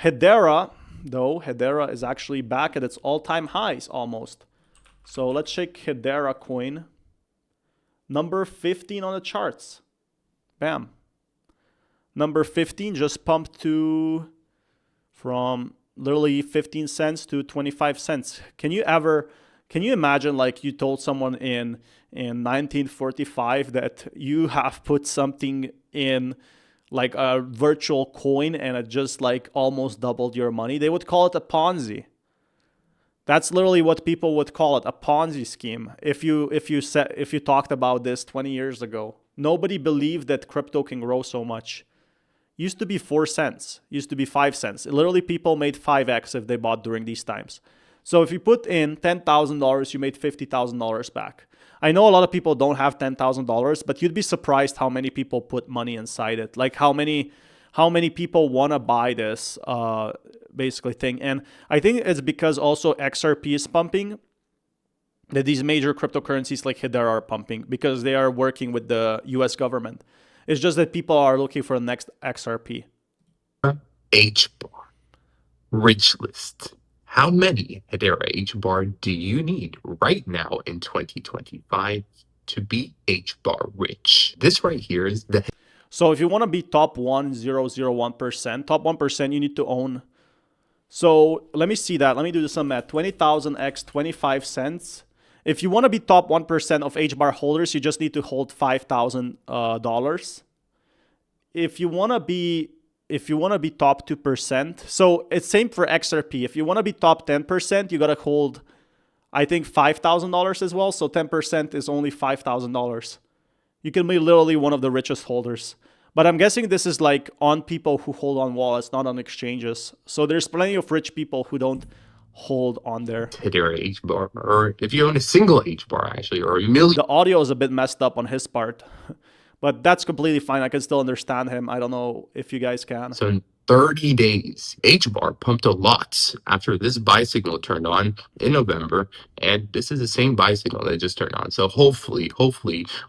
Hedera, though, Hedera is actually back at its all-time highs almost. So let's check Hedera coin. Number 15 on the charts. Bam. Number 15 just pumped to from literally 15 cents to 25 cents. Can you imagine, like, you told someone in 1945 that you have put something in like a virtual coin and it just like almost doubled your money? They would call it a Ponzi. That's literally what people would call it, a Ponzi scheme. If you talked about this 20 years ago, nobody believed that crypto can grow so much. Used to be 4 cents, used to be 5 cents. Literally, people made 5x if they bought during these times. So if you put in $10,000, you made $50,000 back. I know a lot of people don't have $10,000, but you'd be surprised how many people put money inside it. Like how many people want to buy this basically thing. And I think it's because also XRP is pumping, that these major cryptocurrencies like Hedera are pumping because they are working with the US government. It's just that people are looking for the next XRP. Hbar. Rich list. How many Hedera Hbar do you need right now in 2025 to be Hbar rich? This right here is the... So if you want to be top 1.001%, top 1%, you need to own. So let me see that. Let me do some math. 20,000 x 25 cents. If you want to be top 1% of Hbar holders, you just need to hold $5,000. If you want to be top 2%, so it's same for XRP. If you want to be top 10%, you got to hold, I think, $5,000 as well. So 10% is only $5,000. You can be literally one of the richest holders. But I'm guessing this is like on people who hold on wallets, not on exchanges. So there's plenty of rich people who don't hold on there. Hedera Hbar, or if you own a single Hbar actually, or a million. The audio is a bit messed up on his part, but that's completely fine. I can still understand him. I don't know if you guys can. So in 30 days, Hbar pumped a lot after this buy signal turned on in November, and this is the same buy signal that just turned on. So hopefully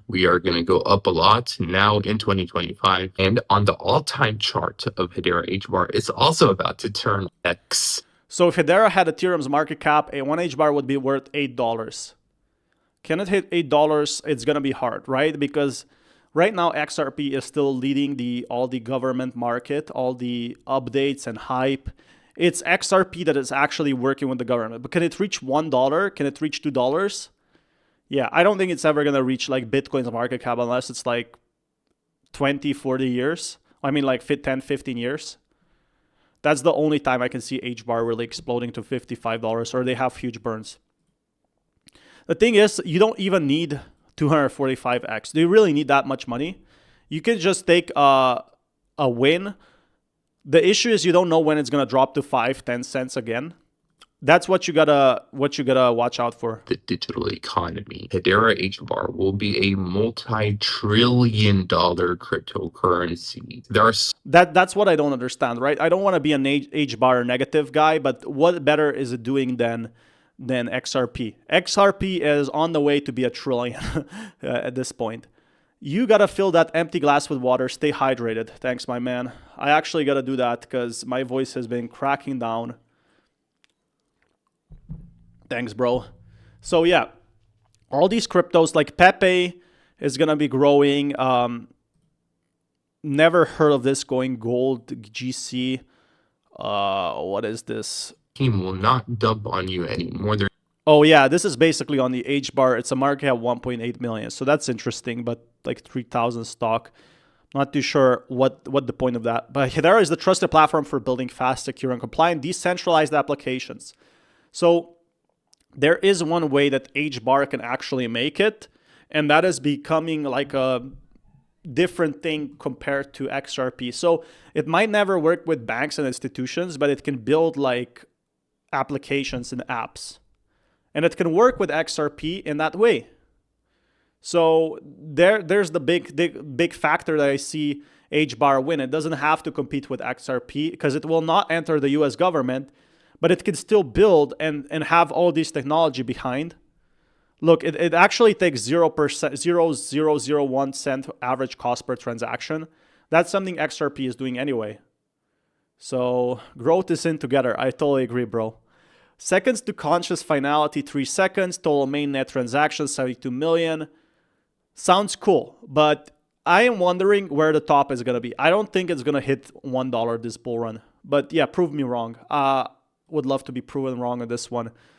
we are going to go up a lot now in 2025. And on the all-time chart of Hedera Hbar, it's also about to turn X. So if Hedera had Ethereum's market cap, a 1 Hbar would be worth $8. Can it hit $8? It's going to be hard, right? Because right now XRP is still leading all the government market, all the updates and hype. It's XRP that is actually working with the government. But can it reach $1? Can it reach $2? Yeah, I don't think it's ever going to reach like Bitcoin's market cap unless it's like 20, 40 years. I mean like 10, 15 years. That's the only time I can see Hbar really exploding to $55, or they have huge burns. The thing is, you don't even need 245x. Do you really need that much money? You can just take a win. The issue is you don't know when it's gonna drop to 5-10 cents again. That's what you gotta watch out for. The digital economy. Hedera Hbar will be a multi-trillion-dollar cryptocurrency. That's what I don't understand, right? I don't want to be an Hbar negative guy, but what better is it doing than XRP? XRP is on the way to be a trillion at this point. You gotta fill that empty glass with water. Stay hydrated. Thanks, my man. I actually gotta do that because my voice has been cracking down. Thanks, bro. So yeah, all these cryptos like Pepe is gonna be growing. Never heard of this going gold GC. What is this? Team will not dump on you anymore. Oh yeah, this is basically on the Hbar. It's a market at 1.8 million. So that's interesting, but like 3,000 stock. Not too sure what the point of that. But Hedera is the trusted platform for building fast, secure, and compliant decentralized applications. So there is one way that Hbar can actually make it, and that is becoming like a different thing compared to XRP. So it might never work with banks and institutions, but it can build like applications and apps. And it can work with XRP in that way. So there's the big factor that I see Hbar win. It doesn't have to compete with XRP because it will not enter the US government, but it can still build and have all this technology behind. Look, it actually takes 0.0001 cent average cost per transaction. That's something XRP is doing anyway. So growth is in together. I totally agree, bro. Seconds to conscious finality, 3 seconds. Total mainnet transactions, 72 million. Sounds cool, but I am wondering where the top is going to be. I don't think it's going to hit $1 this bull run. But yeah, prove me wrong. Would love to be proven wrong on this one.